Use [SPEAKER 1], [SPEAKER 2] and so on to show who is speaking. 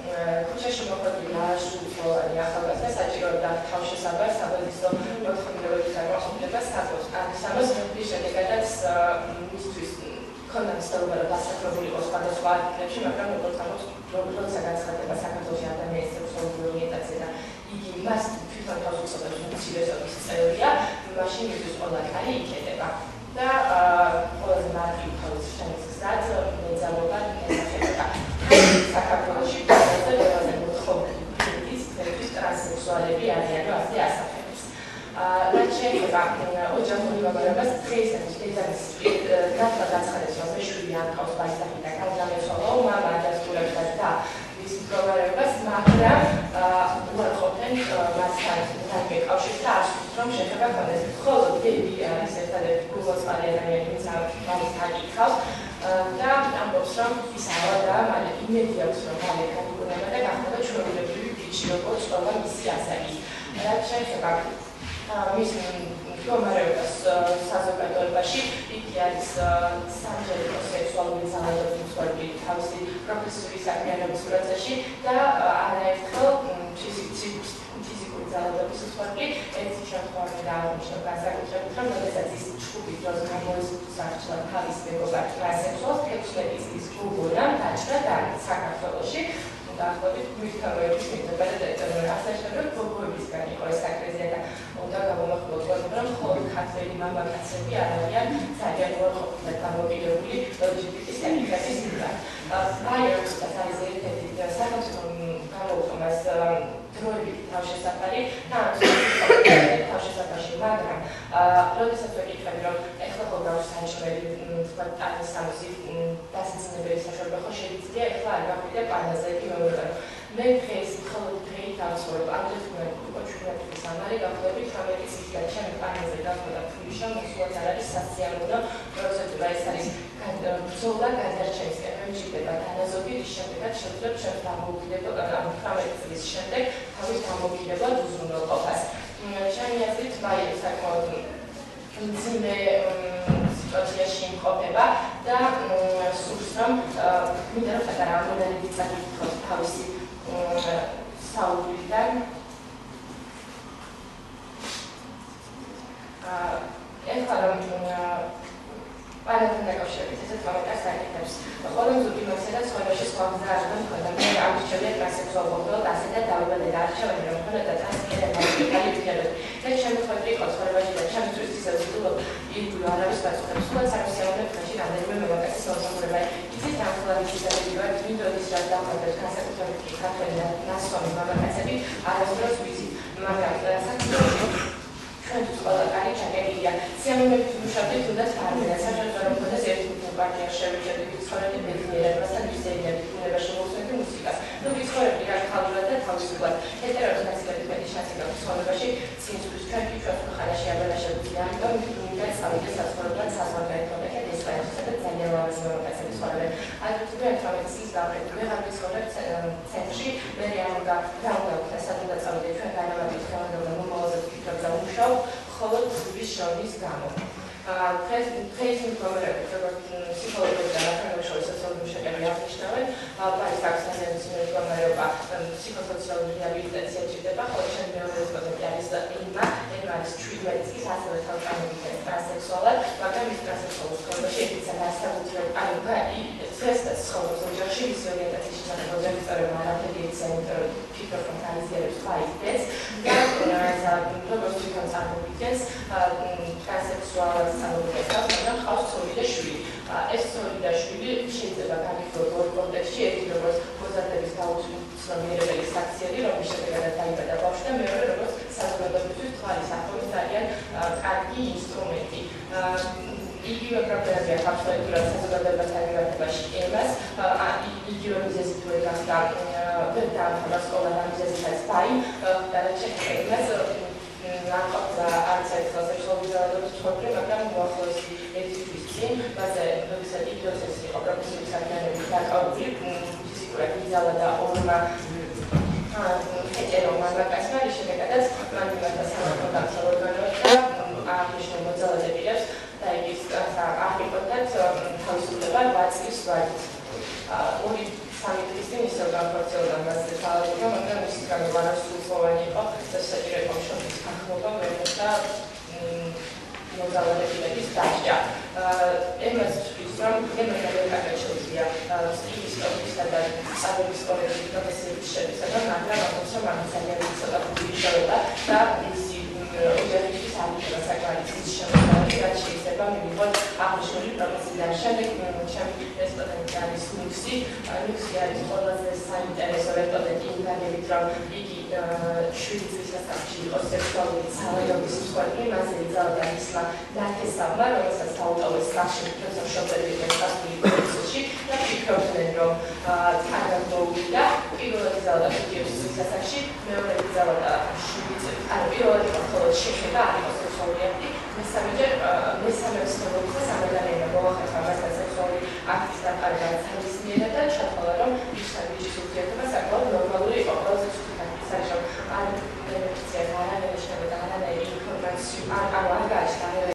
[SPEAKER 1] ქუჩაში მოხვედრილი არასრულწლოვანი ახალგაზრდა საჭიროებდა თავშესაბარს საბაზისო მოთხოვნილებით გამოხმდება საკუთრ ამისამოს რის შედეგადაც მისთვის ქონდა მცდელობა რომ დასაქმებული იყო სხვადასხვა ადგილებში, მაგრამ როგორც ამბობს, როცა განცხადება საქართველოში ადამიანის სექსუალური ორიენტაცია და იგი მას თვითონ თავს უწოდებს უმცირესობის წევრია, მაშინ მისთვის ყველა კარი იქედება. და ყველაზე მარტივი თავის შემოსგზად მეძალობა ესახება. საქართველოში ყველაზე მოთხოვნის ტრანსექსუალები არიან, რომ ასე ასახელებს. რაც შეეხება ოჯახურ მდგომარეობას, დღეისათვის დედამისის ნათლად აცხადებს, რომ მეშვიდე ანკავს ბაისახიდან გამომეცვალა მამა ადასტურებს და ის მდგომარეობას, მაგრამ უარყოფენ მასთან კავშირს და არ სურს, რომ შეხება ქონდეს. ხოლო დედი არის ერთადერთი გულმოწყალე ადამიანი, ვინც ამის აკითხავს და ამბობს, რომ ისაა და მალე იმედი აქვს, რომ მალე განიგონება და გახდება ჩვეულებრივი ბიჭი, როგორც ყველა მისი ასაკი. რაც შეეხება მის მდგომარეობას საზოგადოებაში, იგი არის სამჯერ სექსუალური ძალადობის მსხვერპლი თავისი პროფესიული საქმიანობის პროცესში და არაერთხელ ფიზიკური ძალადობის მსხვერპლი. ერთი შემთხვევა და აღნიშნულ განსაკუთრებით, რომ როდესაც ის ჩხუბის დროს გამოისახლა თავის მეგობარ ტრანსექსუალს, 16 წლის გოგონამ დაჭრა და საქართველოში დაახლოებით მისთავების მიტება და დაეწონა ასაშენებლად გოგოებისგან იყო ეს აკრეზია და უნდა გამომახვილოთ, რომ მხოლოდ ქართველი მამაკაცები არ არიან ძალიან უარყოფითად გამოკიდებული LGBT საკითხების მიმართ. ბაიოკსტას არის ერთ-ერთი სახელმწიფო გამოუწვევს დროებით თავშესაფარი და თავშესაფარში, მაგრამ როდესაც ვეკითხები, რომ ეხლა ხო გაქვს საჭიროები თქვა სამოსი დასაწყისებელი საშუალება ხო შეიძლება ეხლა არ გაგვიდა პანაზე კი მომეწონა. მე დღეს მხოლოდ დღეით დავსვენებ ამდენად უკვე 17 წლის ამარი გავხდებით ამერიკის და ჩემი პანაზე გავხდა ფულიშა მოსულაც არ არის სასიამოვნო პროცედურა ეს არის ბრძოლა გადარჩენისკენ მემჭირდება თანაზოგი რის შემდეგაც შეძლებ ჩემს დამოუკიდებელ ამ 18 წლის შემდეგ თავის დამოუკიდებლად უზრუნველყოფას. ჩემი აზრით მაინც საკმაოდ მძიმე სიტუაციაში იმყოფება და სურს რომ მინდა რომ პატარა ამონალით წაკითხოთ თავისი საუბრიდან. ეხლა რომ პანელთან დაკავშირებით ესეთ მომენტს საკითხებს. ყოველდღიური მასალა ცხოვრებაში სხვა გზა არ მქონდა. მე ამჩევია ტრანსექსუალობად ასე და დავიბადე და არჩევანი რომ მქონდა და ტრანსგენერალური კვალიფიკაციები. და შემთხვევაში იყო ცხოვრებაში და ჩემთვის ისე ვცდილობ ირგვლივ არავის პასუხებს. ხოლმე სამსიაოვნე დღეში რამდენიმე მამაკაცის მომსახურება. იცით ამ ხალხის ისეთებია, ვინდოდის რაც დამხმარებს განსაკუთრებით ქართველი და ნასვამი მამაკაცები არასდროს ვიცით. მაგრამ საქართველოში ჩვენთვის ყველა კარი ჩაკეტილია. სიამოვნებით ვმუშავებთ თუნდაც ფარგლებს. საერთოდ რომ მქონდეს ერთი პარტია შევიჭერდით ცხოვრებდი ბედნიერად, მასთან ვისეირნებთ ბუნებაში მოვუსმენთ მუსიკას. ნუ ვიცხოვრებდი რადიკალურად და თავისუფლად. ჰეტეროსექსუალების მეტი შანსი გაქვს ცხოვრებაში, ცინცვის ჩვენ კი ჩვენს მხარეში აბანაშებია. ამიტომ მინდა წავიდე საცხოვრებლად საზღვარგარეთამდე და ესპანეთსა და ძალიან ლამაზი მამაკაცები ცხოვრობენ. აგრეთვე 18 წლის გავყიდე. ვეღარ ვიცხოვრებ ცენტრში, მე რა უნდა სადღაც წავიდე ჩვენ განავარდით ხელოვნებად მომავალზე ვფიქრობ და ვმუშაობ, ხოლო გზის შრომის გამო. დღეს მდგომარეობით, როგორც ფსიქოლოგები და მათგანშორის სოციალური მუშაკები აღნიშნავენ, პარისაკსთან მდგომარეობა ფსიქოსოციალური რეაბილიტაცია ჭირდება, ხოლო ჩემი მეორე პროექტი არის ემა არის 17 წლის ასევე თავკანობით ტრანსექსუალად, მაგრამ ის ტრანსექსუალურ ცხოვრებაში ერთიც განსაკუთრებით დღესაც ცხოვრობს ოჯახში, მისი ორიენტაციის შესახებ რეგისტრირება არაფერი ეცემ ფიქრობ, რომ განიზიარებს ფაიზდებს და როგორც თვითონ წარმოგვიდგენს ტრანსექსუალად წარმოგვიდგენს, მაგრამ ყავს ცოლი და შვილი. ეს ცოლი და შვილი შეიძლება განიხილოს ორ კონტექსტში, ერთი როგორც მოზარდების გაუცნობიერებელი საქციელი, რომლის შედეგადაც დაიბადა ბავშვი და მეორე როგორც საზოგადოებისთვის თვალის ახობის ძალიან კარგი ინსტრუმენტი. იგივე პრობლემებია ქართველურ საზოგადოებასთან მიმართებაში ემას, იგივე მიზეზით ვერ გახდა ვერ დაამთავრა სკოლა და მიზეზითაც დაი, და შეხედებას ნაყოფდა არც ერთხელ სექსუალური ძალადობის მსხვერპლი, მაგრამ უახლოესი ერთი თვის წინ, მასზე როდესაც იდიოსექსი იყო პროფესიული საქმიანობით დაკავებული, ფიზიკურად იზალა და ორმა ჰეტერო მამაკაცმა, რის შედეგადაც მან მიმართა სამართალდამცავ ორგანოებს და აღნიშნულ მოძალადებილებს და ის აღიკვეთათ თავისუფლება 8 წლის ვადით. ორი სამი წლის წინ ისევ განხორციელდა მასზე თავადება, მაგრამ ის გამოვარა სრულწლოვანი იყო და საჭირო იყო შობის თანხმობა და მოგზაურობების დაშლა. Ემას ვთქვით, რომ გემოგრაფია შეუძლია სტატისტიკისა და სწავლის კოლეჯის პროფესიების შეფასება, მაგრამ ამიტომ ძალიან ცოტა ფუნქციონალურია და ისი უჯრედის ამიტომაც საკმაოდ შემოსავალი რაც შეიძლება მივიღოთ აღნიშნული პროფესიიდან. შემდეგ ჩემი რესპონდენტის ლუქსი არის ყველაზე საინტერესო რესპონდენტი იმდენით, რომ იგი 7 წლის ასაკში იყო სექსუალური ძალადობის მსხვერპლი, მასზე იძლეოდა მისმა ნათესავმა, რომელსაც საუბრობს სახში პროფესორები დასწრებული პროცესში და ფიქრობდნენ, რომ თანამდებობა პირველად იძლეოდა 5 წლის ასაკში, მეორე იძლეოდა 7 წლის, ანუ პირველად იყო მხოლოდ შეხედა არ იყო სექსუალური აქტი, მესამე ცნობილზე სამედალენა მოახერხა მასთან სექსუალური აქტის დაკარგვა ძალისმიერად და ჩათვალა, რომ მის ურთიერთობა საკმაოდ ნორმალური იყო. ყველაზე ცუდად ის არის, რომ არ ბენეფიციარს არ აღნიშნებოდა არანაირი ინფორმაცია, არ